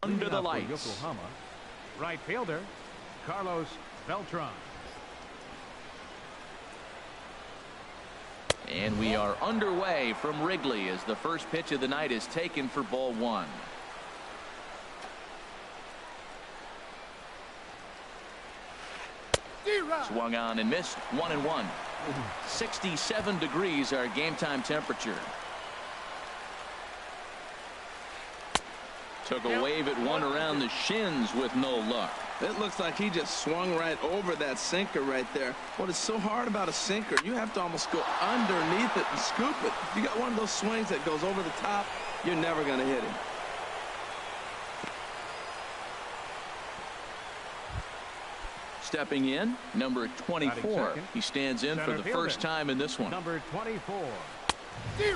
under the lights. Yokohama, right fielder, Carlos Beltran. And we are underway from Wrigley as the first pitch of the night is taken for ball one. Swung on and missed. 1-1. 67 degrees our game time temperature. Took a wave at one around the shins with no luck. It looks like he just swung right over that sinker right there. What is so hard about a sinker, you have to almost go underneath it and scoop it. If you got one of those swings that goes over the top, you're never going to hit him. Stepping in, number 24. He stands in for the first time in this one. Number 24.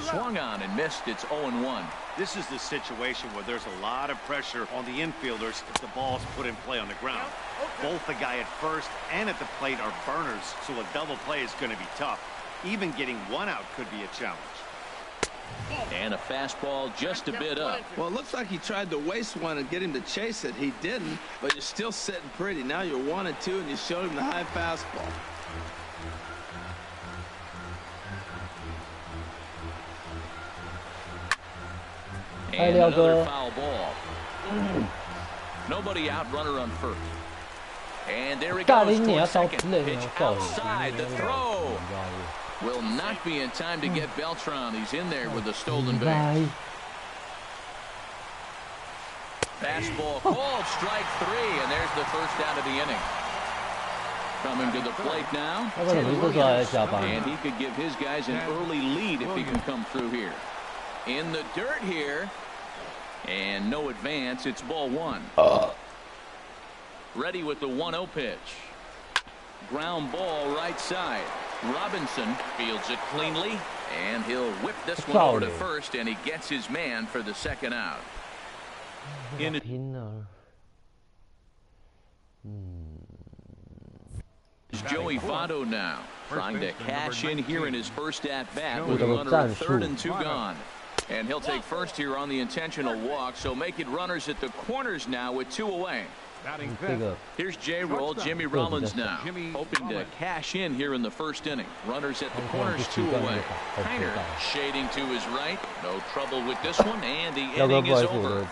Swung on and missed. It's 0-1. This is the situation where there's a lot of pressure on the infielders if the ball's put in play on the ground. Both the guy at first and at the plate are burners, so a double play is going to be tough. Even getting one out could be a challenge. And a fastball just a bit up. Well, it looks like he tried to waste one and get him to chase it. He didn't, but you're still sitting pretty. Now you're 1-2, and you showed him the high fastball. And another foul ball. Nobody out, runner on first. And there he goes towards second. Pitch outside. The throw will not be in time to get Beltran. He's in there with a stolen base. Fastball called, strike three, and there's the first out of the inning. Coming to the plate now, and he could give his guys an early lead if he can come through here. In the dirt here, and no advance. It's ball one. Ready with the 1-0 pitch. Ground ball right side. Robinson fields it cleanly, and he'll whip this one over to first, and he gets his man for the second out. It's Joey Votto now, trying to cash in here in his first at-bat with a runner at third and two gone. And he'll take first here on the intentional walk, so make it runners at the corners now with two away. Here's J-Roll, Jimmy Rollins now, hoping to cash in here in the first inning. Runners at the corners, two away. Heiner shading to his right. No trouble with this one, and the inning is over.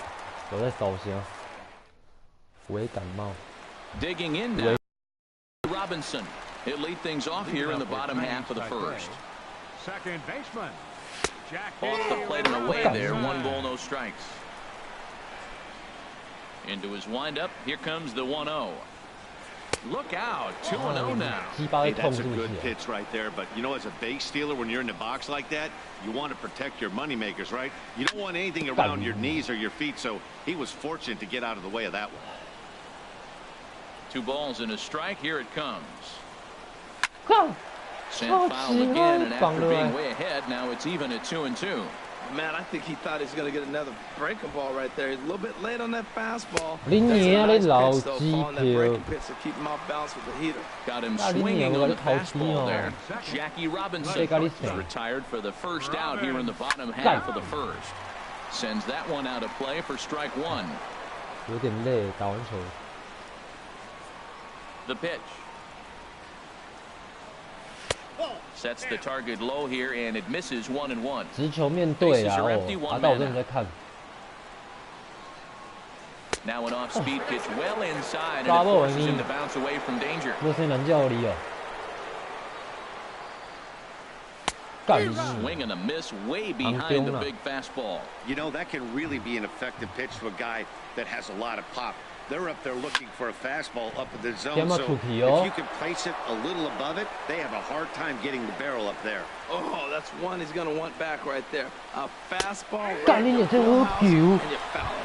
Digging in now, Robinson. He'll lead things off here in the bottom half of the first. Second baseman. Off the plate and away there. 1 ball, no strikes. Into his windup. Here comes the 1-0. Look out. 2-0 now. Hey, that's a good pitch right there. But, you know, as a base stealer, when you're in the box like that, you want to protect your moneymakers, right? You don't want anything around your knees or your feet. So he was fortunate to get out of the way of that one. 2 balls and a strike. Here it comes. Sent foul again, and after being way ahead, now it's even at 2-2. Man, I think he thought he was going to get another breaking ball right there. He's a little bit late on that fastball. Got him swinging on the fastball there. Jackie Robinson is retired for the first out here in the bottom half of the first. Sends that one out of play for strike one. The pitch. Sets the target low here, and it misses 1-1. Bases are empty, 1 man out. Now an off-speed pitch well inside, and it forces him to bounce away from danger. Swing and a miss way behind the big fastball. You know, that can really be an effective pitch to a guy that has a lot of pop. They're up there looking for a fastball up in the zone, so if you can place it a little above it, they have a hard time getting the barrel up there. Oh, that's one he's going to want back right there. A fastball right in the wheelhouse, and you foul it.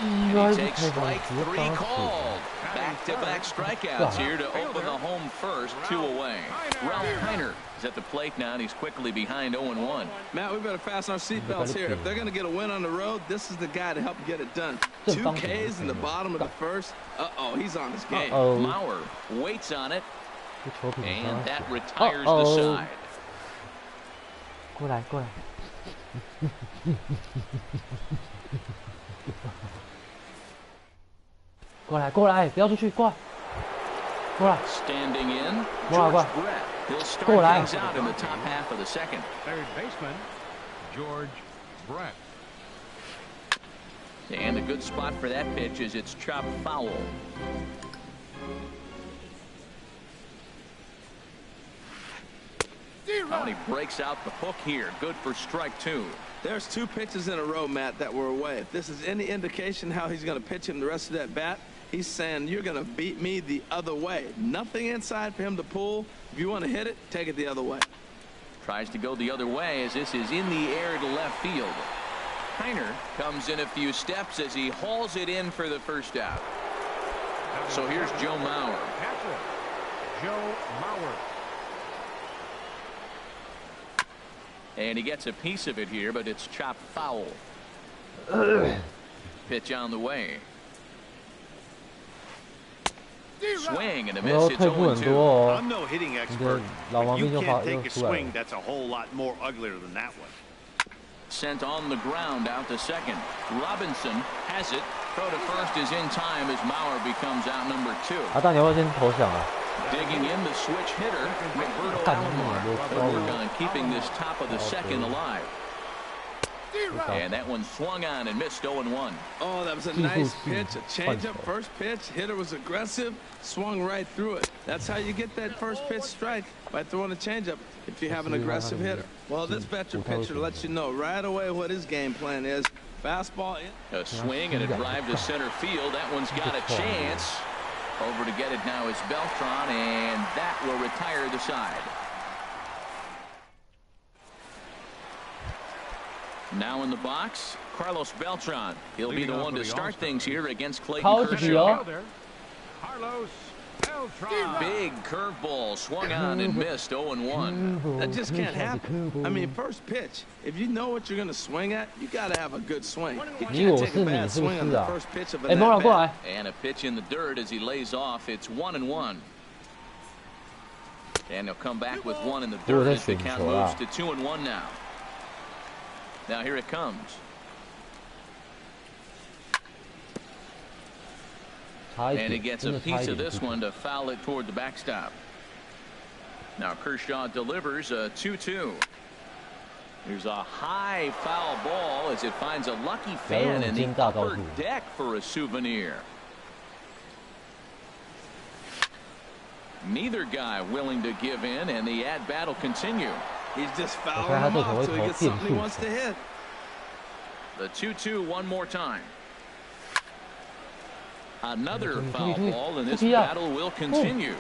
And he takes strike 3 called. Back-to-back strikeouts here to open the home first, 2 away. Ralph Heiner is at the plate now, and he's quickly behind 0-1. Matt, we better fasten our seatbelts here. If they're going to get a win on the road, this is the guy to help get it done. 2 Ks in the bottom of the first. Uh-oh, he's on his game. Mauer waits on it, and that retires the side. Go. 。 2过来，过来，不要出去，过来，过来。Standing in, 过来，过 George 来。 Brett. He'll start 过来。 things out in the top half of the second. Third baseman, George Brett. And a good spot for that pitch is it's chopped foul. Oh, and he breaks out the hook here. Good for strike 2. There's 2 pitches in a row, Matt, that were away. If this is any indication how he's going to pitch him the rest of that bat, he's saying you're going to beat me the other way. Nothing inside for him to pull. If you want to hit it, take it the other way. Tries to go the other way as this is in the air to left field. Heiner comes in a few steps as he hauls it in for the first out. So here's Joe Mauer. Catcher, Joe Mauer. And he gets a piece of it here, but it's chopped foul. Pitch on the way. Swing and a miss. It's 0-2. I'm no hitting expert. But you can't take a swing that's a whole lot more uglier than that one. Sent on the ground out to second. Robinson has it. Throw to first is in time as Mauer becomes out number 2. 阿大，你要不要先投降啊？ Digging in the switch hitter, Roberto Alomar. They'll work on keeping this top of the second alive. And that one swung on and missed 0-1. Oh, that was a nice pitch, a changeup. First pitch, hitter was aggressive, swung right through it. That's how you get that first pitch strike, by throwing a changeup if you have an aggressive hitter. Well, this veteran pitcher lets you know right away what his game plan is. Fastball in. A swing and a drive to center field. That one's got a chance. Over to get it now is Beltran, and that will retire the side. Now in the box, Carlos Beltran. He'll be the one to start things here against Clayton Kershaw. Carlos Beltran. Big curveball swung on and missed 0-1. That just can't happen. I mean, first pitch, if you know what you're going to swing at, you got to have a good swing. You can't take a bad swing on the first pitch of an at-bat. And a pitch in the dirt as he lays off. It's 1-1. And he'll come back with one in the dirt as the count moves to 2-1 now. Now here it comes. And he gets a piece of this one to foul it toward the backstop. Now Kershaw delivers a 2-2. There's a high foul ball as it finds a lucky fan in the upper deck for a souvenir. Neither guy willing to give in, and the at-bat will continue. He's just fouling him off until he gets something he wants to hit. The 2-2 one more time. Another foul ball, and this battle will continue.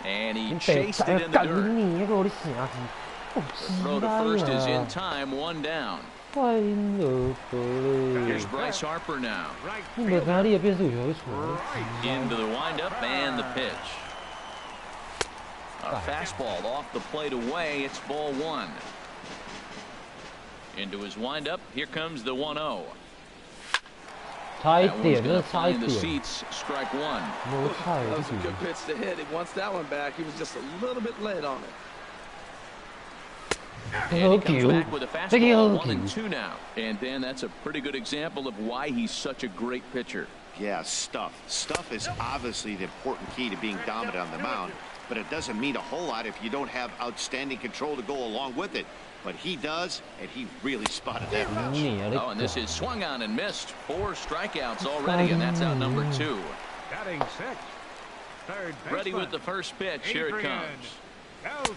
And he chased it in the dirt. The throw to first is in time, 1 down. Here's Bryce Harper now. Into the windup and the pitch. A fastball off the plate away. It's ball 1. Into his windup. Here comes the 1-0. That one's gonna find the seats. Strike 1. That was a good pitch to hit. He wants that one back. He was just a little bit late on it. And he comes back with a fastball, 1-2 now. And Dan, that's a pretty good example of why he's such a great pitcher. Yeah, stuff. Stuff is obviously the important key to being dominant on the mound, but it doesn't mean a whole lot if you don't have outstanding control to go along with it. But he does, and he really spotted that pitch. Oh, and this is swung on and missed. 4 strikeouts already, and that's out number 2. Batting 6th. Third baseman. Ready with the first pitch. Here it comes.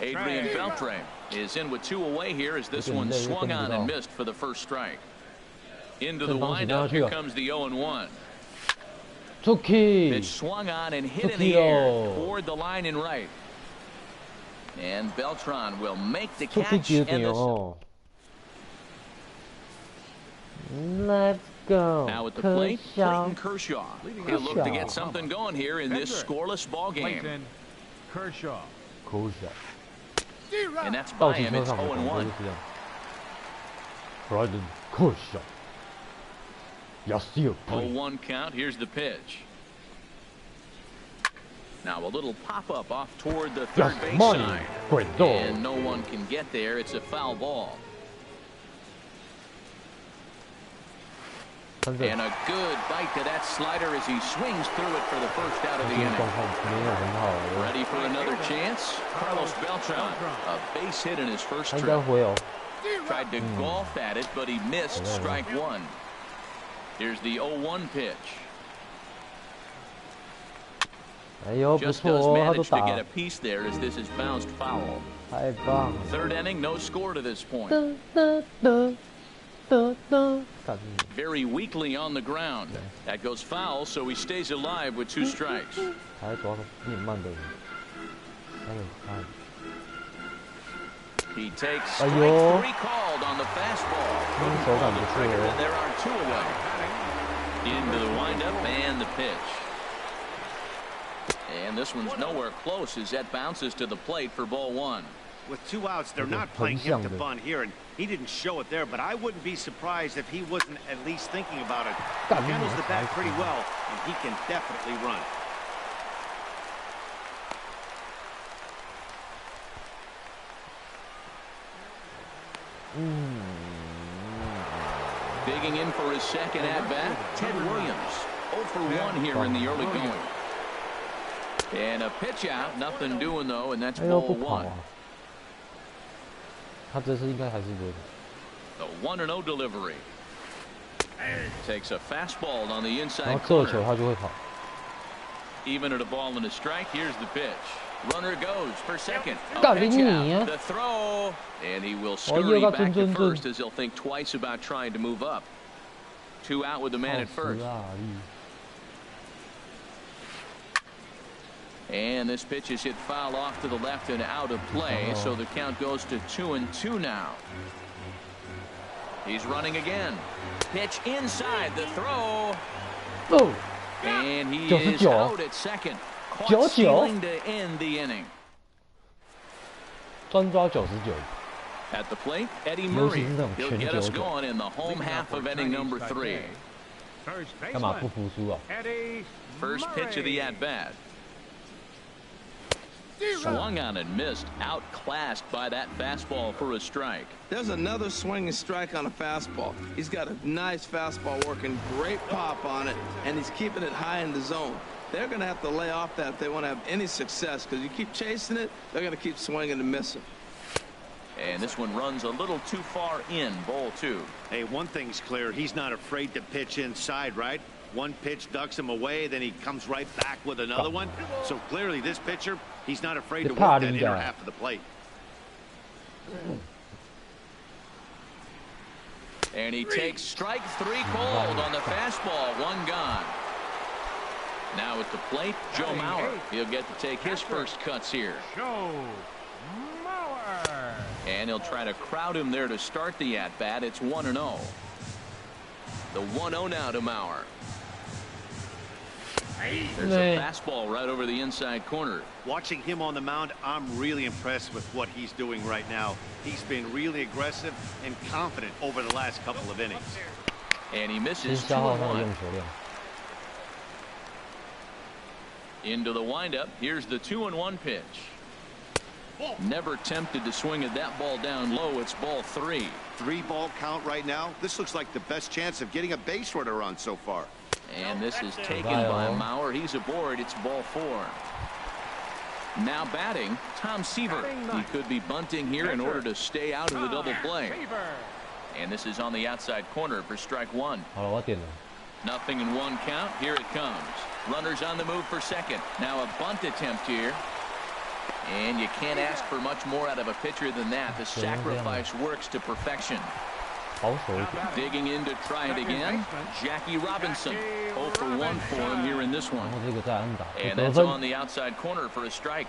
Adrian Beltre is in with 2 away here as this one swung on and missed for the first strike. Into the windup. Here comes the 0-1. Pitch swung on and hit in the air toward the line and right. And Beltran will make the catch. And let's go. Now at the plate, Clayton Kershaw. He'll look to get something going here in this scoreless ball game. Kershaw. And that's by him. It's 0-1. Clayton Kershaw. 0-1 count. Here's the pitch. Now a little pop-up off toward the third base side. And no one can get there. It's a foul ball. And a good bite to that slider as he swings through it for the first out of the inning. Ready for another chance? Carlos Beltran, a base hit in his first trip. Tried to golf at it, but he missed strike one. Here's the 0-1 pitch. Just does manage to get a piece there as this is bounced foul. Third inning, no score to this point. Very weakly on the ground. That goes foul, so he stays alive with 2 strikes. He takes strike 3 called on the fastball. On the trigger, and there are 2 away. Into the windup and the pitch. And this one's nowhere close as that bounces to the plate for ball 1. With 2 outs, they're not playing him to bunt here, and he didn't show it there, but I wouldn't be surprised if he wasn't at least thinking about it. He handles the bat pretty well, and he can definitely run. Digging in for his second at-bat, Ted Williams. 0 for 1 here in the early going. And a pitch out, nothing doing though, and that's ball 1. The 1-0 delivery. Takes a fastball on the inside corner. Even at a ball and a strike, here's the pitch. Runner goes for second. A pitch out, the throw, and he will scurry back to first as he'll think twice about trying to move up. 2 out with the man at first. And this pitch is hit foul off to the left and out of play, so the count goes to 2-2 now. He's running again. Pitch inside, the throw. And he is out at second. Caught stealing to end the inning. At the plate, Eddie Murray. He'll get us going in the home half of inning number 3. First pitch of the at-bat. Swung on and missed, outclassed by that fastball for a strike. There's another swinging strike on a fastball. He's got a nice fastball working, great pop on it, and he's keeping it high in the zone. They're going to have to lay off that if they want to have any success, because you keep chasing it, they're going to keep swinging and missing. And this one runs a little too far in, ball 2. Hey, one thing's clear, he's not afraid to pitch inside, right? One pitch ducks him away, then he comes right back with another one. So clearly this pitcher, he's not afraid to work that inner half of the plate. And he takes strike 3 cold on the fastball. 1 gone. Now at the plate, Joe Mauer. He'll get to take his first cuts here. Joe Mauer. And he'll try to crowd him there to start the at-bat. It's 1-0. The 1-0 now to Mauer. There's a fastball right over the inside corner. Watching him on the mound, I'm really impressed with what he's doing right now. He's been really aggressive and confident over the last couple of innings. And he misses 2-1. Into the windup. Here's the 2-1 pitch. Never tempted to swing at that ball down low. It's ball 3. 3-ball count right now. This looks like the best chance of getting a base runner on so far. And this is taken by Mauer. He's aboard. It's ball 4. Now batting, Tom Seaver. He could be bunting here in order to stay out of the double play. And this is on the outside corner for strike 1. Nothing in 1 count. Here it comes. Runners on the move for second. Now a bunt attempt here. And you can't ask for much more out of a pitcher than that. The sacrifice works to perfection. Digging in to try it again, Jackie Robinson. 0 for 1 for him here in this one. And that's on the outside corner for a strike.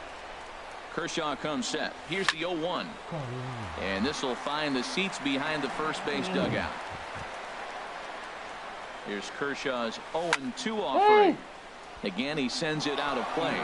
Kershaw comes set. Here's the 0-1. And this will find the seats behind the first base dugout. Here's Kershaw's 0-2 offering. Again, he sends it out of play.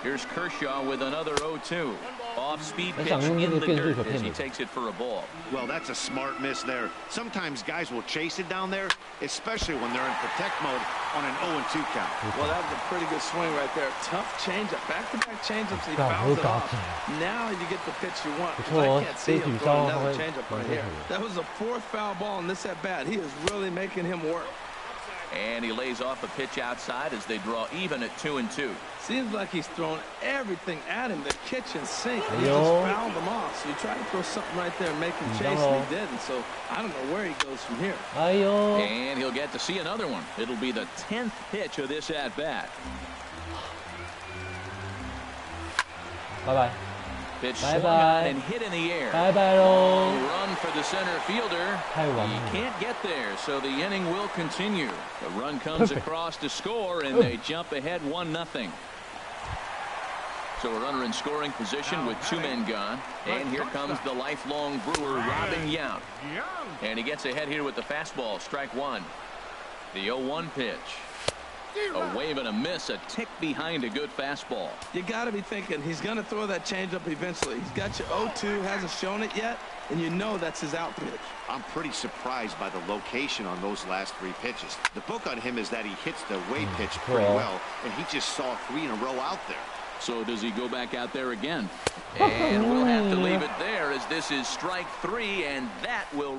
Here's Kershaw with another 0-2. Off-speed pitch in the dirt as he takes it for a ball. Well, that's a smart miss there. Sometimes guys will chase it down there, especially when they're in protect mode on an 0-2 count. Well, that was a pretty good swing right there. Tough changeup. Back-to-back changeups. He fouls it off. Now you get the pitch you want. I can't see him throwing another changeup right here. That was the 4th foul ball in this at-bat. He is really making him work. And he lays off a pitch outside as they draw even at 2-2. Seems like he's thrown everything at him. The kitchen sink. He just fouled them off. So you try to throw something right there and make him chase, and he didn't. So I don't know where he goes from here. And he'll get to see another one. It'll be the 10th pitch of this at-bat. Bye-bye. Pitch swung on and hit in the air. Long run for the center fielder. He can't get there, so the inning will continue. The run comes across to score, and they jump ahead 1-0. So a runner in scoring position with 2 men gone. And here comes the lifelong Brewer, Robin Yount. And he gets ahead here with the fastball, strike 1. The 0-1 pitch. A wave and a miss, a tick behind a good fastball. You got to be thinking he's going to throw that changeup eventually. He's got you 0-2, hasn't shown it yet, and you know that's his out pitch. I'm pretty surprised by the location on those last 3 pitches. The book on him is that he hits the way pitch pretty well, and he just saw 3 in a row out there. So does he go back out there again? And we'll have to leave it there as this is strike 3, and that will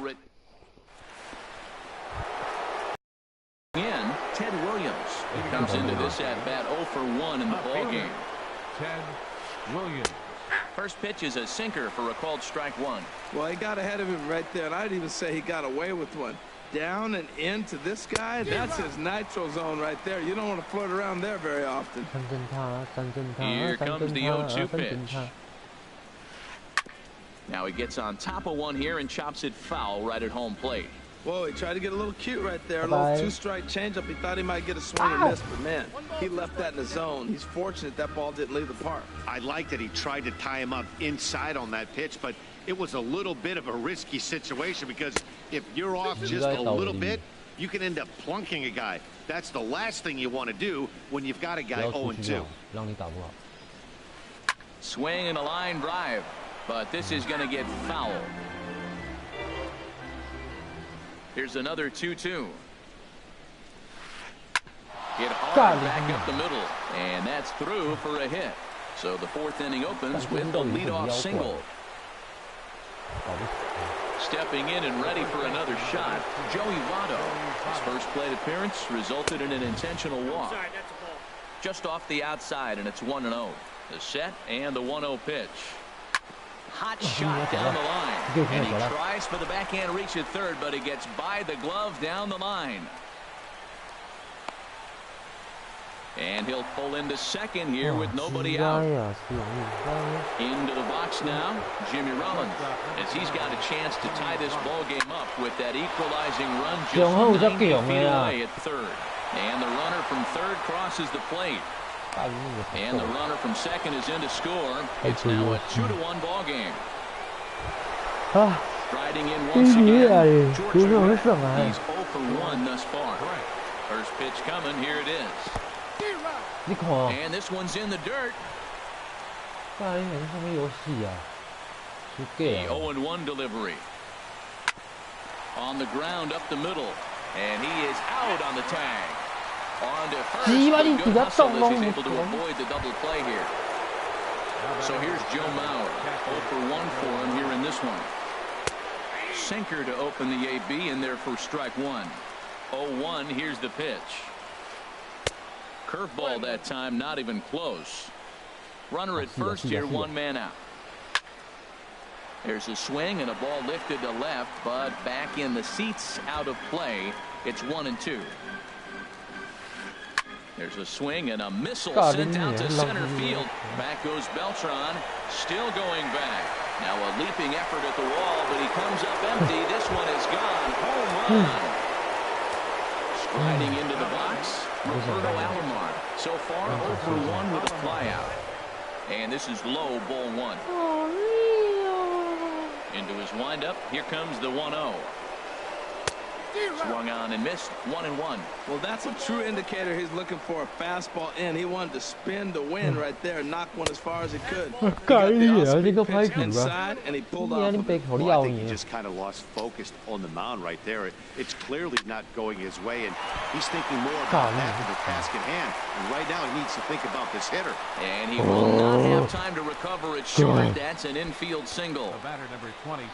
in Ted Williams. He comes into this at-bat 0 for 1 in the ballgame. Ted Williams. First pitch is a sinker for a called strike 1. Well, he got ahead of him right there, and I'd even say he got away with one. Down and into this guy, that's his nitro zone right there. You don't want to float around there very often. Here comes the 0-2 pitch. Now he gets on top of one here and chops it foul right at home plate. Whoa, he tried to get a little cute right there. A little 2-strike changeup. He thought he might get a swing and miss, but man, he left that in the zone. He's fortunate that ball didn't leave the park. I like that he tried to tie him up inside on that pitch, but it was a little bit of a risky situation because if you're off just a little bit, you can end up plunking a guy. That's the last thing you want to do when you've got a guy 0-2. Swing and a line drive, but this is going to get foul. Here's another 2-2. Hit hard back up the middle, and that's through for a hit. So the 4th inning opens with the leadoff single. Stepping in and ready for another shot, Joey Votto. His first plate appearance resulted in an intentional walk. Just off the outside, and it's 1-0. The set and the 1-0 pitch. Hot shot down the line, and he tries for the backhand reach at third, but he gets by the glove down the line. And he'll pull into second here with nobody out. Into the box now, Jimmy Rollins, as he's got a chance to tie this ball game up with that equalizing run just 90 feet away at third. And the runner from third crosses the plate. And the runner from second is in to score. It's now a 2-1 ball game. Striding in once again, George. He's 0 for 1 thus far. First pitch coming. Here it is. And this one's in the dirt. The 0-1 delivery. On the ground up the middle. And he is out on the tag. On to first, but good hustle as he's able to avoid the double play here. So here's Joe Mauer, 0 for 1 for him here in this one. Sinker to open the AB in there for strike 1. 0-1, here's the pitch. Curveball that time, not even close. Runner at first here, 1 man out. There's a swing and a ball lifted to left, but back in the seats, out of play. It's 1-2. There's a swing and a missile sent out to center field. Back goes Beltran, still going back. Now a leaping effort at the wall, but he comes up empty. This one is gone. Home run. Striding into the box, Roberto Alomar. So far, 0 for 1 with a flyout. And this is low, ball 1. Into his windup, here comes the 1-0. Swung on and missed. 1-1. Well, that's a true indicator he's looking for a fastball in. He wanted to spin the wind right there, knock one as far as he could. He got the off-speed pitch inside, and he pulled off. Well, I think he just kind of lost focus on the mound right there. It's clearly not going his way, and he's thinking more about that than the task at hand. And right now, he needs to think about this hitter. And he will not have time to recover it short. That's an infield single. The batter number 22.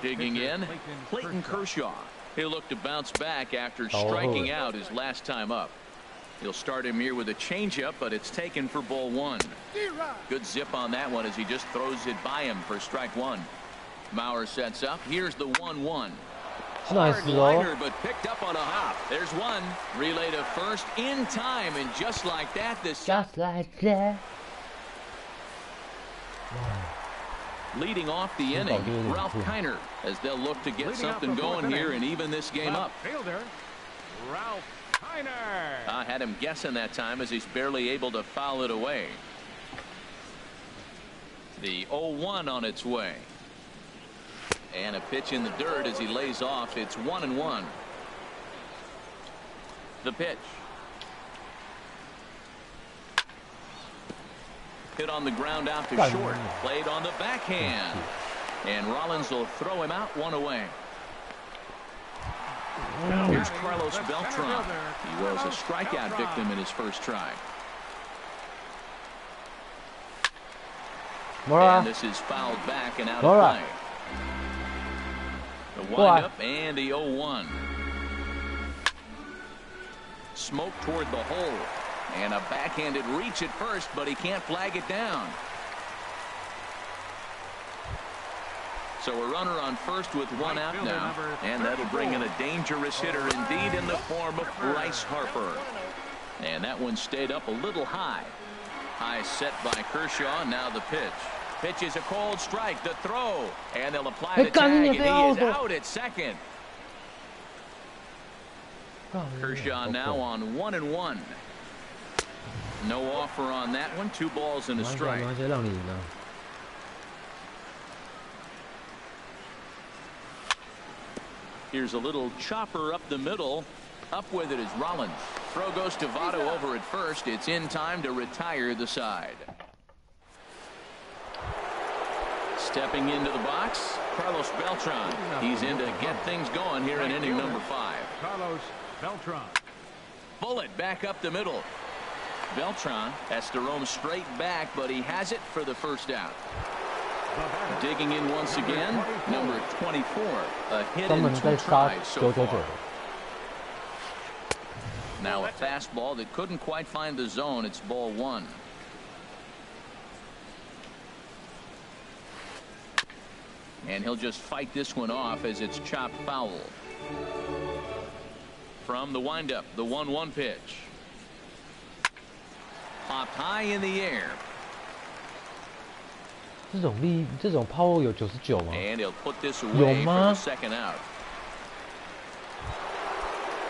Digging in, Clayton Kershaw. He'll look to bounce back after striking out his last time up. He'll start him here with a changeup, but it's taken for ball 1. Good zip on that one as he just throws it by him for strike 1. Mauer sets up. Here's the 1-1. Hard liner, but picked up on a hop. There's one. Relay to first in time, and just like that, leading off the inning, Ralph Kiner, as they'll look to get something going here and even this game up. Fielder, Ralph Kiner. I had him guessing that time as he's barely able to foul it away. The 0-1 on its way. And a pitch in the dirt as he lays off. It's 1-1. The pitch. Hit on the ground out to short. Played on the backhand. And Rollins will throw him out, one away. Here's Carlos Beltran. He was a strikeout victim in his first try. And this is fouled back and out of play. The windup and the 0-1. Smoke toward the hole. And a backhanded reach at first, but he can't flag it down. So a runner on first with one out now. And that'll bring in a dangerous hitter indeed in the form of Bryce Harper. And that one stayed up a little high. High set by Kershaw. Now the pitch. Pitch is a cold strike. The throw. And they'll apply the tag. And he is out at second. Kershaw now on 1-1. No offer on that one. 2 balls and a strike. Here's a little chopper up the middle. Up with it is Rollins. Throw goes to Votto over at first. It's in time to retire the side. Stepping into the box, Carlos Beltran. He's in to get things going here in inning number 5. Carlos Beltran. Bullet back up the middle. Beltran has to roam straight back, but he has it for the first out. Digging in once again, number 24. A hit in 2 tries so far. Now a fastball that couldn't quite find the zone. It's ball 1. And he'll just fight this one off as it's chopped foul. From the windup, the 1-1 pitch. Popped high in the air. 这种 power 有99吗？ And he'll put this away for the second out.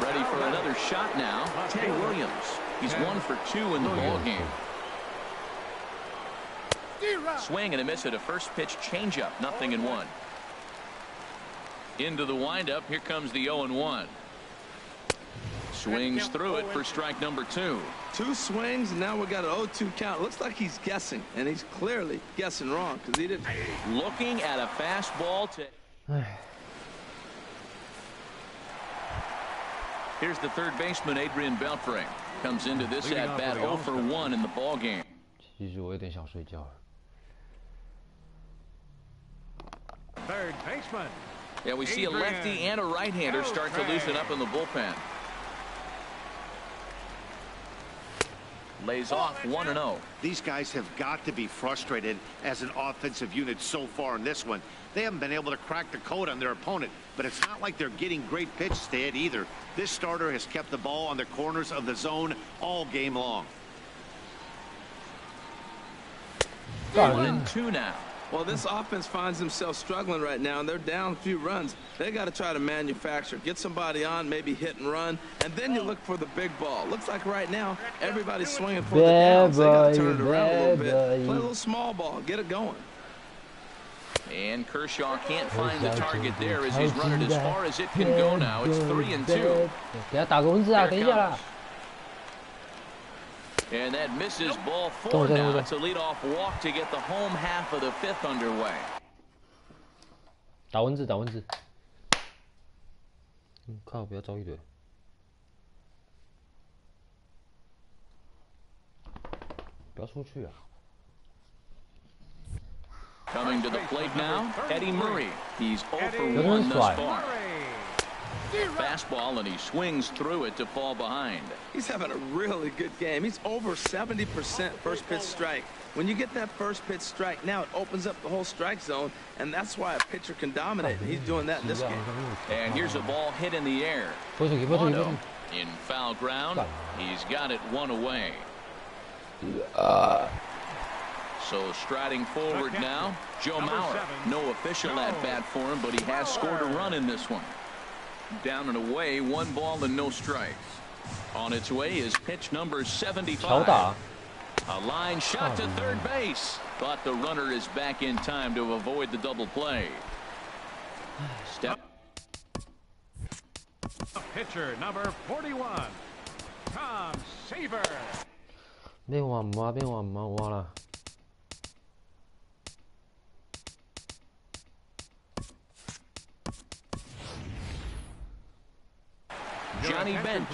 Ready for another shot now. Ted Williams. He's 1 for 2 in the ball game. Swing and a miss at a first pitch changeup. 0-1. Into the windup. Here comes the 0-1. Swings through it for strike number 2. 2 swings, and now we got an 0-2 count. Looks like he's guessing, and he's clearly guessing wrong because he didn't. Looking at a fastball to. Here's the third baseman, Adrian Beltre. Comes into this at bat 0 for 1 in the ball game. 其实我有点想睡觉。 Third baseman. Yeah, we see a lefty and a right-hander start to loosen up in the bullpen. Lays off 1-0. These guys have got to be frustrated as an offensive unit so far in this one. They haven't been able to crack the code on their opponent, but it's not like they're getting great pitches to hit either. This starter has kept the ball on the corners of the zone all game long. 1-2 now. Well, this offense finds themselves struggling right now, and they're down a few runs. They got to try to manufacture, get somebody on, maybe hit and run, and then you look for the big ball. Looks like right now everybody's swinging for the downs. They got to turn it around a little bit. Play a little small ball, get it going. And Kershaw can't find the target there as he's run it as far as it can go now. It's 3-2. 给他打个文字啊，等一下啦。 And that misses ball 4 now. It's a leadoff walk to get the home half of the 5th underway. 打文字，打文字。靠，不要招一堆。不要出去啊！ Coming to the plate now, Eddie Murray. He's 0 for 1 thus far. Fastball, and he swings through it to fall behind. He's having a really good game. He's over 70% first pitch strike. When you get that first pitch strike, now it opens up the whole strike zone, and that's why a pitcher can dominate. And he's doing that in this game. And here's a ball hit in the air. Mono in foul ground. He's got it 1 away. So striding forward now, Joe Mauer. No official at bat for him, but he has scored a run in this one. Down and away, 1 ball and no strikes. On its way is pitch number 75. A line shot to third base, but the runner is back in time to avoid the double play. Step. Pitcher number 41, Tom Seaver. 变换嘛，变换嘛，完了。 Johnny Bench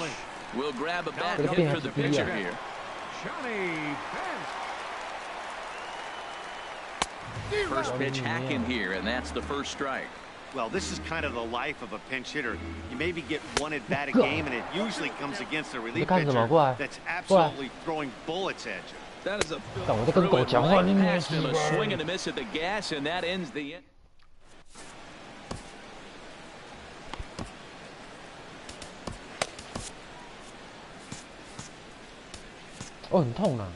will grab a bat hit for the pitcher here. Johnny Bench. First pitch hack in here, and that's the first strike. Well, this is kind of the life of a pinch hitter. You maybe get 1 at bat a game, and it usually comes against a relief pitcher that's absolutely throwing bullets at you. That is a past him, a swing and a miss at the gas, and that ends the inning. 哦，很痛啊！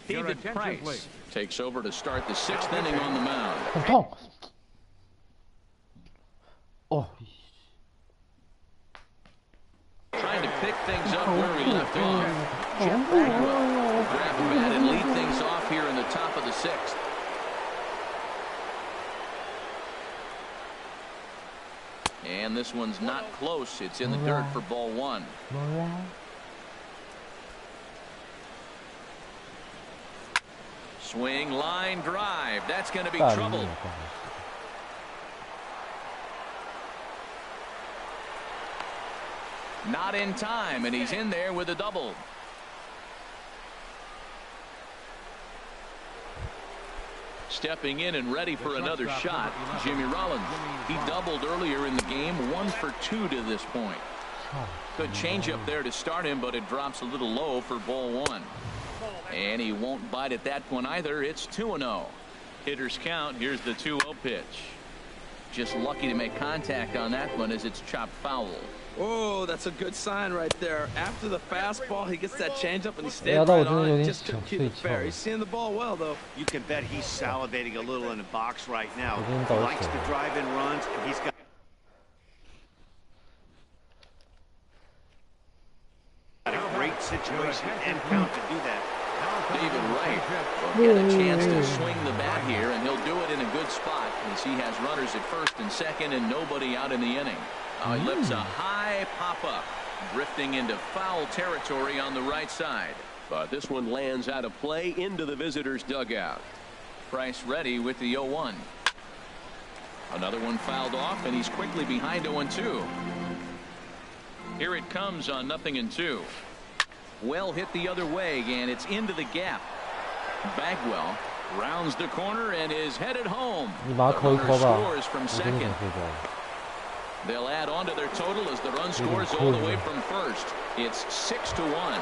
David Price takes over to start the 6th inning on the mound. 很痛。哦。 Trying to pick things up where we left off. Jeff Bagwell will grab a bat and lead things off here in the top of the 6th. And this one's not close. It's in the dirt for ball 1. Swing, line drive. That's going to be trouble. Not in time, and he's in there with a double. Stepping in and ready for another shot, Jimmy Rollins. He doubled earlier in the game, 1 for 2 to this point. Good changeup there to start him, but it drops a little low for ball 1. And he won't bite at that one either. It's 2-0. Hitters count. Here's the 2-0 pitch. Just lucky to make contact on that one as it's chopped foul. Oh, that's a good sign right there. After the fastball, he gets that changeup and he stayed right on it. Just couldn't keep it fair. He's seeing the ball well, though. You can bet he's salivating a little in the box right now. He likes to drive in runs, and he's got a great situation and count to do that. David Wright will get a chance to swing the bat here, and he'll do it in a good spot as he has runners at first and second and nobody out in the inning. He lifts a high pop-up, drifting into foul territory on the right side. But this one lands out of play into the visitor's dugout. Price ready with the 0-1. Another one fouled off, and he's quickly behind 0-2. Here it comes on 0-2. Well hit the other way, and it's into the gap. Bagwell rounds the corner and is headed home. The runner scores from second. They'll add on to their total as the run scores all the way from first. It's 6-1.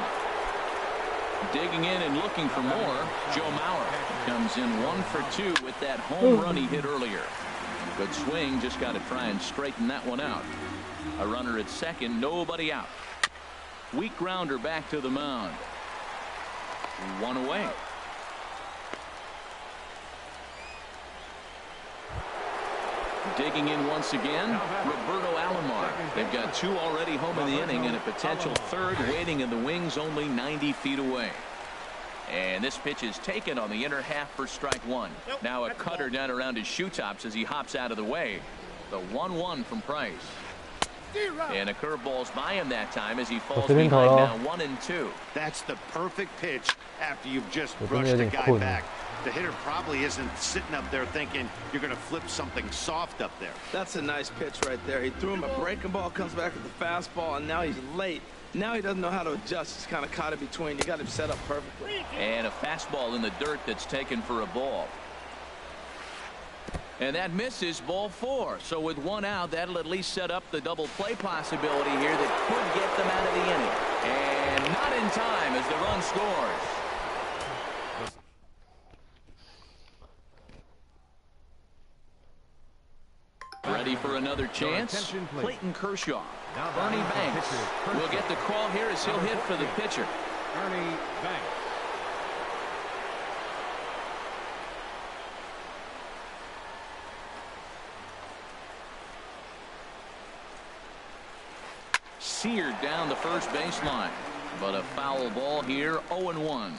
Digging in and looking for more, Joe Mauer comes in 1 for 2 with that home run he hit earlier. Good swing, just got to try and straighten that one out. A runner at second, nobody out. Weak grounder back to the mound. 1 away. Digging in once again, Roberto Alomar. They've got 2 already home in the inning and a potential 3rd waiting in the wings only 90 feet away. And this pitch is taken on the inner half for strike one. Now a cutter down around his shoe tops as he hops out of the way. The 1-1 from Price. And a curveball's by him that time as he falls behind now 1-2. That's the perfect pitch after you've just brushed the guy back. The hitter probably isn't sitting up there thinking you're going to flip something soft up there. That's a nice pitch right there. He threw him a breaking ball, comes back with the fastball, and now he's late. Now he doesn't know how to adjust. He's kind of caught in between. You got him set up perfectly. And a fastball in the dirt that's taken for a ball. And that misses, ball 4. So with one out, that'll at least set up the double play possibility here that could get them out of the inning. And not in time as the run scores. Ready for another chance? Clayton Kershaw. Ernie Banks will get the call here as he'll hit for the pitcher. Ernie Banks. Seared down the first baseline, but a foul ball here, 0-1.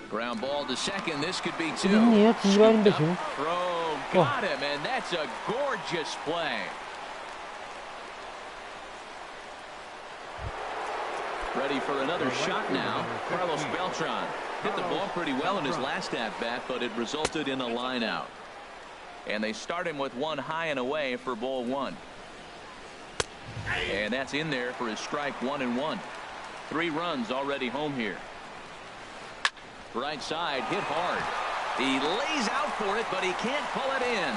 Ground ball to second. This could be 2. Throw, got him, and that's a gorgeous play. Ready for another shot now. Carlos Beltran hit the ball pretty well in his last at-bat, but it resulted in a line out. And they start him with one high and away for ball 1. And that's in there for his strike 1-1. 3 runs already home here. Right side, hit hard. He lays out for it, but he can't pull it in.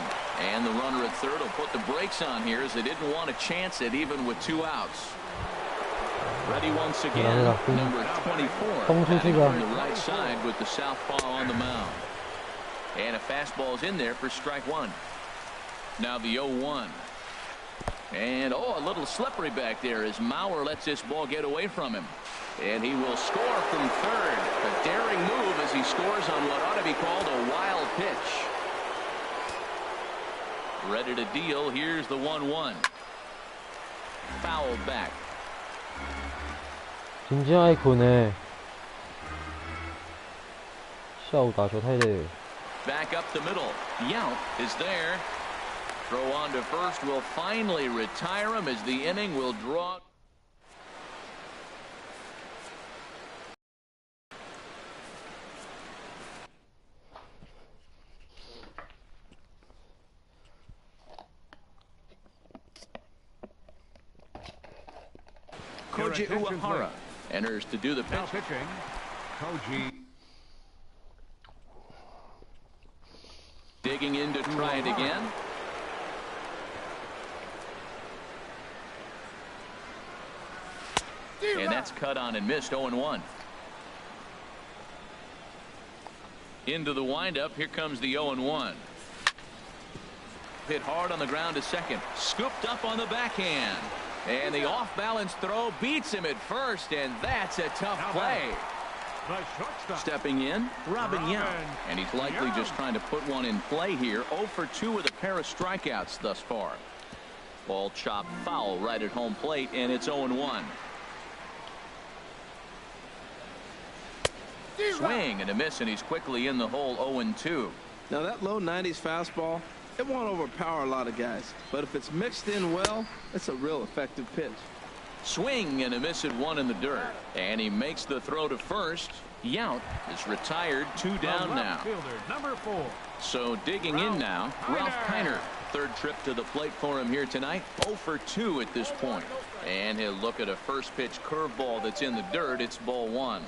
And the runner at third will put the brakes on here as they didn't want to chance it even with 2 outs. Ready once again, number 24, from the right side with the southpaw on the mound. And a fastball's in there for strike 1. Now the 0-1. And, a little slippery back there as Mauer lets this ball get away from him. And he will score from third. A daring move as he scores on what ought to be called a wild pitch. Ready to deal. Here's the 1-1. Foul back. 진짜 아이콘네. 下午打球太累了. Back up the middle. Yount is there. Throw on to first will finally retire him as the inning will draw. Koji Uehara enters to do the pitch. Now pitching, Koji. Digging in to try it again. And that's cut on and missed. 0-1. Into the windup. Here comes the 0-1. Hit hard on the ground to second. Scooped up on the backhand. And the off-balance throw beats him at first, and that's a tough play. Stepping in, Robin Yount. And he's likely just trying to put one in play here. 0 for 2 with a pair of strikeouts thus far. Ball chopped foul right at home plate, and it's 0-1. Swing and a miss, and he's quickly in the hole. 0-2. Now that low 90s fastball, it won't overpower a lot of guys, but if it's mixed in well, it's a real effective pitch. Swing and a miss at 1 in the dirt, and he makes the throw to first. Yount is retired. 2 down now. Number 4. So digging in now, Ralph Kiner. Third trip to the plate for him here tonight. 0 for 2 at this point, and he'll look at a first pitch curveball that's in the dirt. It's ball 1.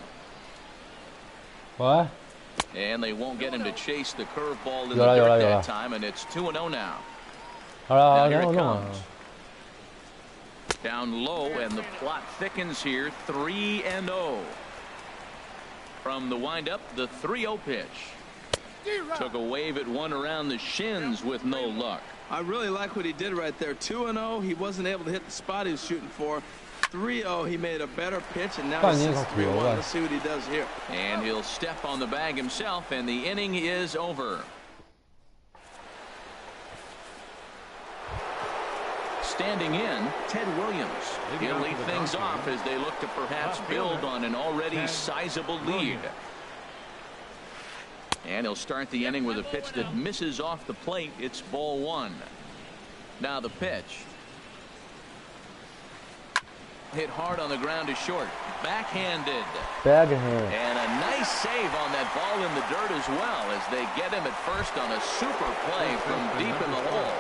What? And they won't get him to chase the curveball in the dirt that time, and it's 2-0 now. Now here it comes. Down low, and the plot thickens here. 3-0. From the windup, the 3-0 pitch. Took a wave at one around the shins with no luck. I really like what he did right there. 2-0. He wasn't able to hit the spot he was shooting for. 3-0, he made a better pitch, and now it's 3-1. Let's see what he does here. And he'll step on the bag himself, and the inning is over. standing in, Ted Williams. He'll lead things off as they look to perhaps build on an already sizable lead. And he'll start the inning with a pitch that misses off the plate. It's ball one. Now the pitch. Hit hard on the ground to short. Backhanded. Backhand. And a nice save on that ball in the dirt as well as they get him at first on a super play from deep in the hole.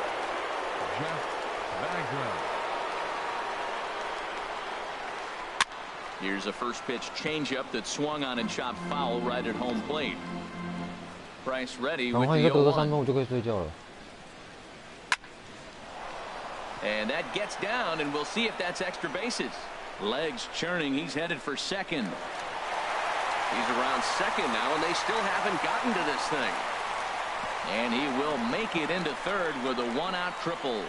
Here's a first pitch changeup that swung on and chopped foul right at home plate. Price ready with the 0-1. 我就可以睡觉了。 And that gets down, and we'll see if that's extra bases. Legs churning. He's headed for second. He's around second now, and they still haven't gotten to this thing. And he will make it into third with a one-out triple.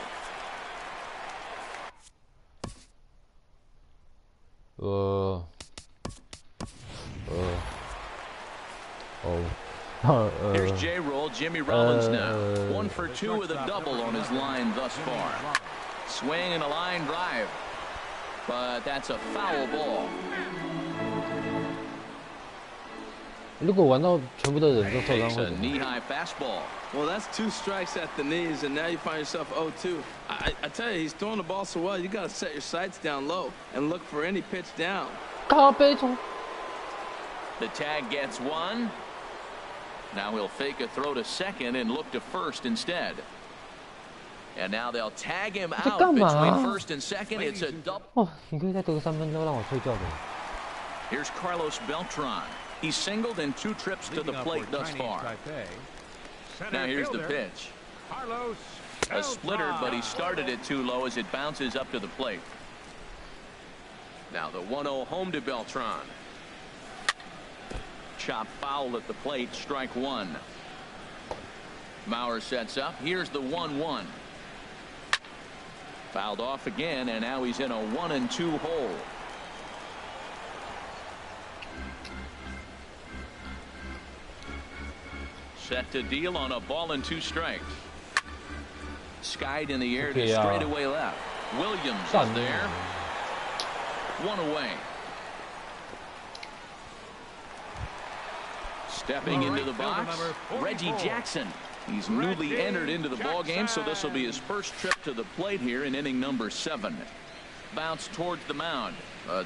Here's J-Roll, Jimmy Rollins now. 1 for 2 with a double on his line thus far. Swing and a line drive. But that's a foul ball. 如果玩到全部的人都受伤 Takes 会 a 怎么？ knee-high fastball. Well, that's 2 strikes at the knees, and now you find yourself 0-2. I tell you, he's throwing the ball so well, you got to set your sights down low and look for any pitch down. 靠背冲！ The tag gets one. Now he'll fake a throw to second and look to first instead. And now they'll tag him out between first and second. It's a double. 哦，你可以再得个3分钟让我睡觉的。 Here's Carlos Beltran. He's singled in 2 trips to the plate thus far. Now here's the pitch. A splitter, but he started it too low as it bounces up to the plate. Now the 1-0 home to Beltran. Chop foul at the plate, strike 1. Mauer sets up. Here's the 1-1. Fouled off again, and now he's in a 1-2 hole. Set to deal on a ball and 2 strikes. Skied in the air to straightaway left. Williams is there. 1 away. Stepping into the box, Reggie Jackson. He's newly entered into the ball game, so this will be his first trip to the plate here in inning number 7. Bounce towards the mound.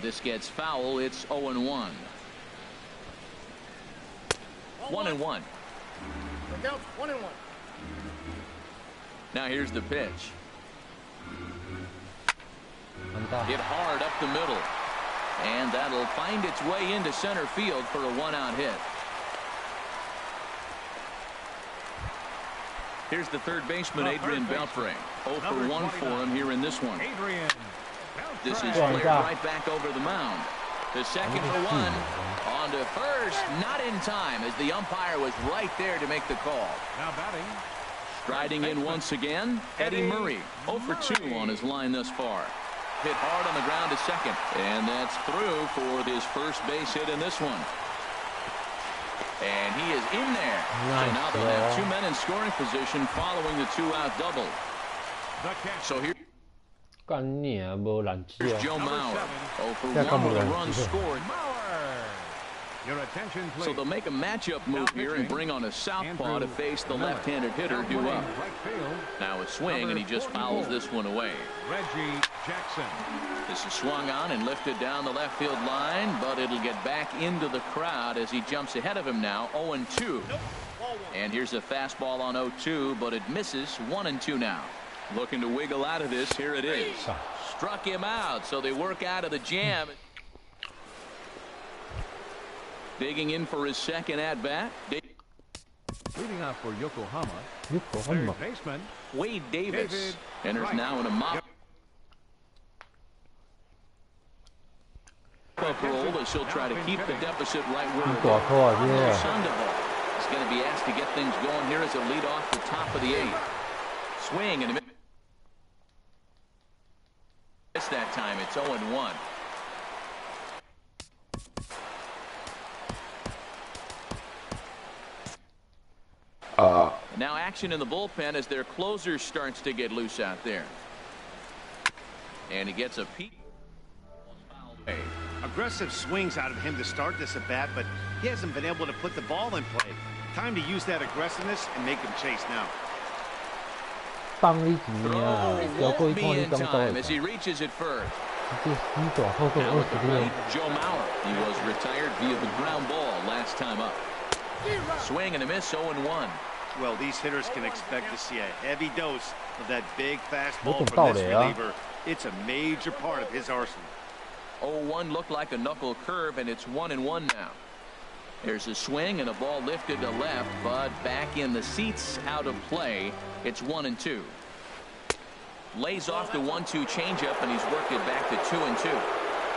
This gets foul. It's 0-1. 1-1. Now here's the pitch. Hit hard up the middle. And that'll find its way into center field for a 1-out hit. Here's the third baseman, Adrian Beltre. 0 for 1 for him here in this one. This is flared right back over the mound. To second for 1. On to first. Not in time as the umpire was right there to make the call. Now batting. Striding in once again, Eddie Murray. 0 for 2 on his line thus far. Hit hard on the ground to second. And that's through for his first base hit in this one. And he is in there. So now they'll have 2 men in scoring position following the 2-out double. So here. 干你啊，无篮子 Here's 啊！ Joe Mauer. 0 for 1 with a run scored. So they'll make a matchup move here and bring on a southpaw to face the left-handed hitter due up. Now a swing, and he just fouls this one away. Reggie Jackson. This is swung on and lifted down the left field line, but it'll get back into the crowd as he jumps ahead of him now. 0-2. And here's a fastball on 0-2, but it misses. 1-2 now. Looking to wiggle out of this. Here it is. Struck him out, so they work out of the jam. Digging in for his second at-bat. Leading off for Yokohama. Yokohama. Third baseman. Wade Davis enters now in a mop up role as he'll try to keep the deficit right where it is. Sandoval is going to be asked to get things going here as a lead off the top of the 8th. Swing and a miss that time. It's 0-1. Now action in the bullpen as their closer starts to get loose out there. And he gets a peek. Aggressive swings out of him to start this at bat, but he hasn't been able to put the ball in play. Time to use that aggressiveness and make him chase now. 放你几年啊！有過 Won't 看 be 你 in 咁多 time，as he reaches it first. 直接死咗透過 Now at the 26 plate, Joe Mauer. He was retired via the ground ball last time up. Swing and a miss, 0-1. Well, these hitters can expect to see a heavy dose of that big fastball 有點 from 道 this 理啊！ reliever. It's a major part of his arsenal. 0-1 looked like a knuckle curve, and it's 1-1 now. There's a swing and a ball lifted to left, but back in the seats, out of play. It's 1-2. Lays off the 1-2 changeup, and he's worked it back to 2-2.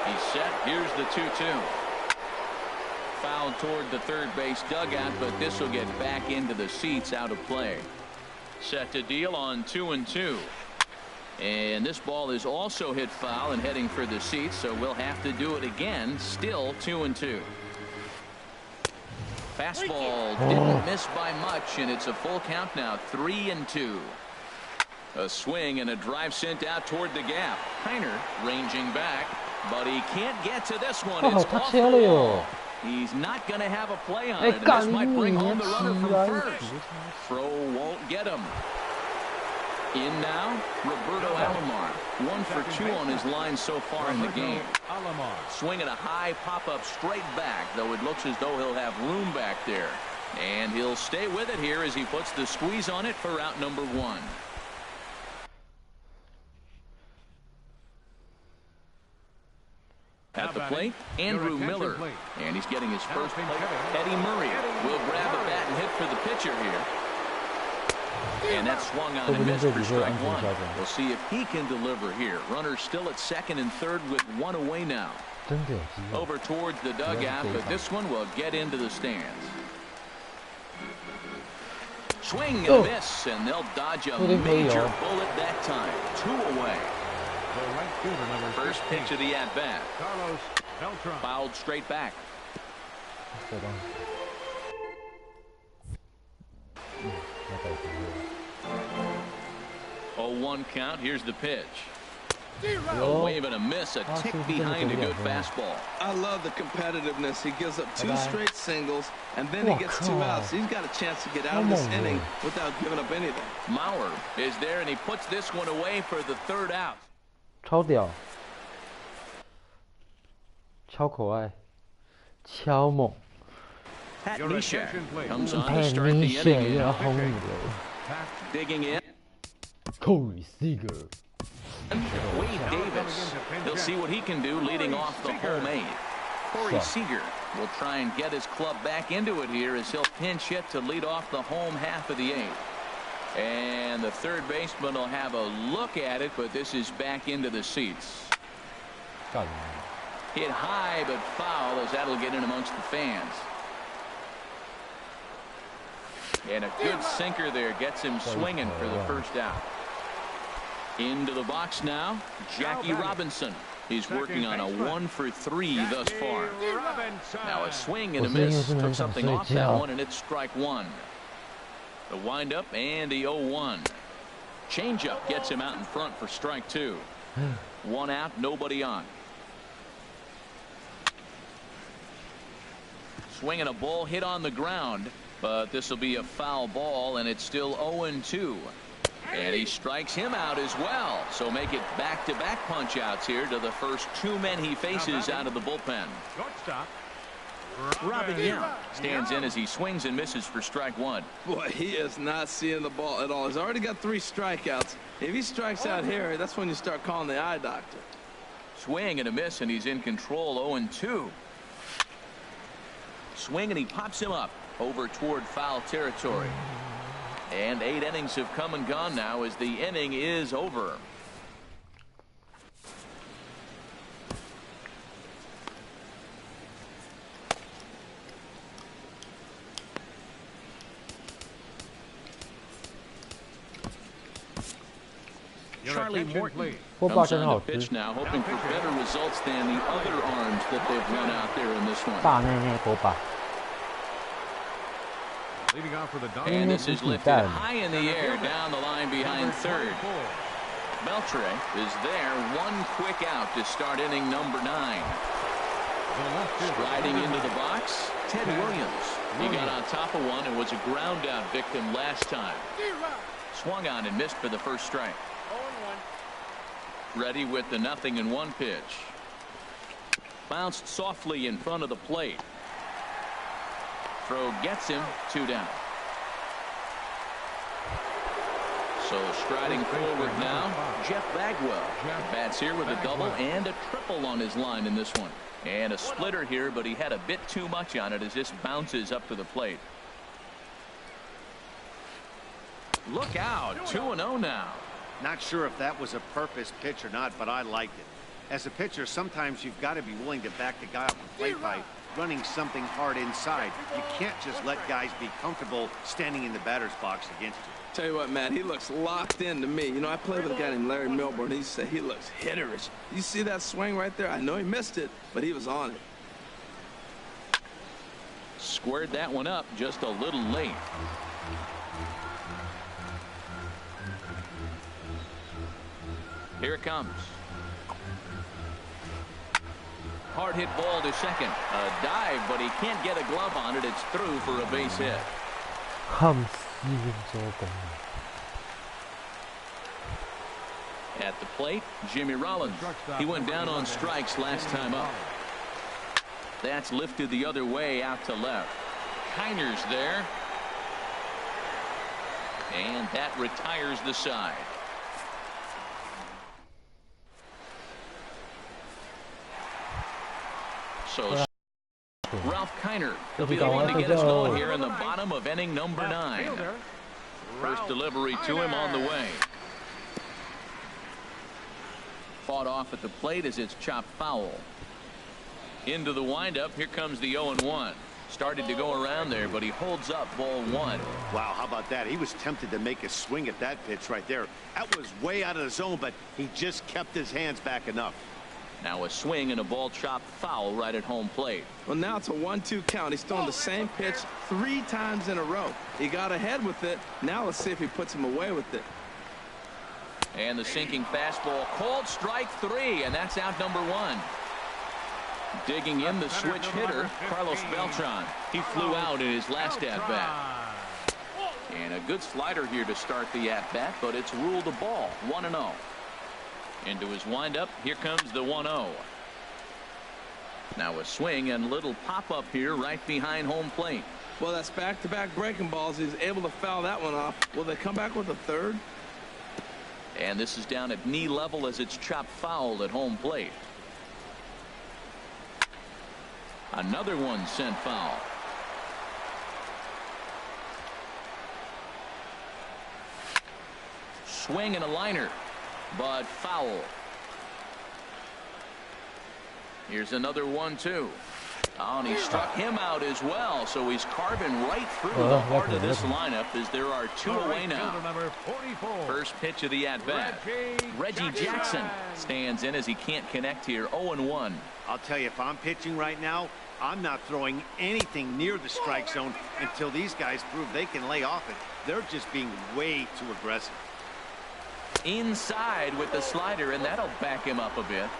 He's set. Here's the 2-2. Foul toward the third base dugout, but this will get back into the seats, out of play. Set to deal on 2-2. And this ball is also hit foul and heading for the seats, so we'll have to do it again. Still 2-2. Fastball didn't miss by much, and it's a full count now, 3-2. A swing and a drive sent out toward the gap. Heiner ranging back, but he can't get to this one. It's off the wall. He's not going to have a play on it, and this might bring home the runner from first. Throw won't get him. In now, Roberto Alomar. 1 for 2 on his line so far in the game. Swinging a high pop-up straight back, though it looks as though he'll have room back there. And he'll stay with it here as he puts the squeeze on it for out number 1. At the plate, Andrew Miller. And he's getting his first plate. Eddie Murray will grab a bat and hit for the pitcher here. And that swung on and missed for strike 1. We'll see if he can deliver here. Runner still at second and third with 1 away now. Over towards the dugout, but this one will get into the stands. Swing and a miss, and they'll dodge a major bullet that time. 2 away. First pitch of the at-bat. Fouled straight back. 0-1 count. Here's the pitch. A wave and a miss, a tick behind a good fastball. I love the competitiveness. He gives up 2 straight singles, and then he gets 2 outs. He's got a chance to get out of this inning without giving up anything. Mauer is there, and he puts this one away for the 3rd out. 超屌，超可爱，超猛。 Pat Neshek comes on to start the inning. Digging in. Corey Seager. Wade Davis. He'll see what he can do leading off the home 8. Corey Seager will try and get his club back into it here as he'll pinch hit to lead off the home half of the 8th. And the third baseman will have a look at it, but this is back into the seats. Hit high but foul, as that'll get in amongst the fans. And a good sinker there gets him swinging for the first out. Into the box now, Jackie Robinson. He's working on a 1 for 3 thus far. Now a swing and a miss. Took something off that one, and it's strike 1. The windup and the 0-1. Changeup gets him out in front for strike 2. 1 out, nobody on. Swinging a ball hit on the ground, but this will be a foul ball, and it's still 0-2. And he strikes him out as well. So make it back-to-back punch-outs here to the first 2 men he faces out of the bullpen. Robin Young stands in as he swings and misses for strike 1. Boy, he is not seeing the ball at all. He's already got 3 strikeouts. If he strikes out here, that's when you start calling the eye doctor. Swing and a miss, and he's in control. 0-2. Swing, and he pops him up over toward foul territory. And 8 innings have come and gone now as the inning is over. Charlie Morton comes on the pitch now, hoping for better results than the other arms that they've run out there in this one. 大内内国吧。 And this is lifted high in the air down the line behind third. Beltre is there. One quick out to start inning number 9. Striding into the box, Ted Williams. He got on top of one and was a ground out victim last time. Swung on and missed for the first strike. Ready with the 0-1 pitch. Bounced softly in front of the plate. Throw gets him, 2 down. So striding forward now, Jeff Bagwell. Bats here with a double and a triple on his line in this one. And a splitter here, but he had a bit too much on it as this bounces up to the plate. Look out, 2-0 now. Not sure if that was a purpose pitch or not, but I liked it. As a pitcher, sometimes you've got to be willing to back the guy up the plate by running something hard inside. You can't just let guys be comfortable standing in the batter's box against you. Tell you what, Matt, he looks locked in to me. You know, I played with a guy named Larry Milburn. He said he looks hitterish. You see that swing right there? I know he missed it, but he was on it. Squared that one up just a little late. Here it comes. Hard hit ball to second. A dive, but he can't get a glove on it. It's through for a base hit. At the plate, Jimmy Rollins. He went down on strikes last time up. That's lifted the other way out to left. Kiner's there. And that retires the side. So Ralph Kiner will be looking to get us going here in the bottom of inning number 9. First delivery to him on the way. Fought off at the plate as it's chopped foul. Into the windup. Here comes the 0-1. Started to go around there, but he holds up ball 1. Wow, how about that? He was tempted to make a swing at that pitch right there. That was way out of the zone, but he just kept his hands back enough. Now a swing and a ball chopped foul right at home plate. Well, now it's a 1-2 count. He's throwing the same pitch 3 times in a row. He got ahead with it. Now let's see if he puts him away with it. And the sinking fastball called strike 3, and that's out number 1. Digging in the switch hitter, Carlos Beltran. He flew out in his last at-bat. And a good slider here to start the at-bat, but it's ruled a ball, 1-0. Into his windup, here comes the 1-0. Now a swing and little pop-up here right behind home plate. Well, that's back-to-back breaking balls. He's able to foul that one off. Will they come back with a third? And this is down at knee level as it's chopped foul at home plate. Another one sent foul. Swing and a liner, but foul. Here's another 1-2. Oh, and he struck him out as well, so he's carving right through the heart of this lineup as there are 2 away now. First pitch of the at-bat. Reggie Jackson stands in as he can't connect here. 0-1. I'll tell you, if I'm pitching right now, I'm not throwing anything near the strike zone until these guys prove they can lay off it. They're just being way too aggressive. Inside with the slider, and that'll back him up a bit.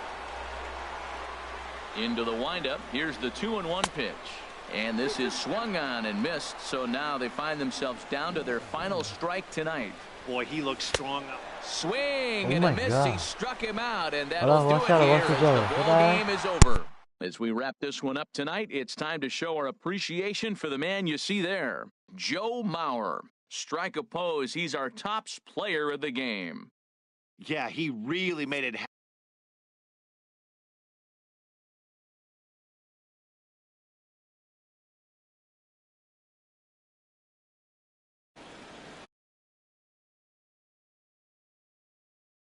Into the windup. Here's the 2-1 pitch. And this is swung on and missed, so now they find themselves down to their final strike tonight. Boy, he looks strong. Swing and a miss. He struck him out, and that'll do it here as the ball game is over. As we wrap this one up tonight, it's time to show our appreciation for the man you see there, Joe Mauer. Strike a pose. He's our tops player of the game. Yeah, he really made it happen.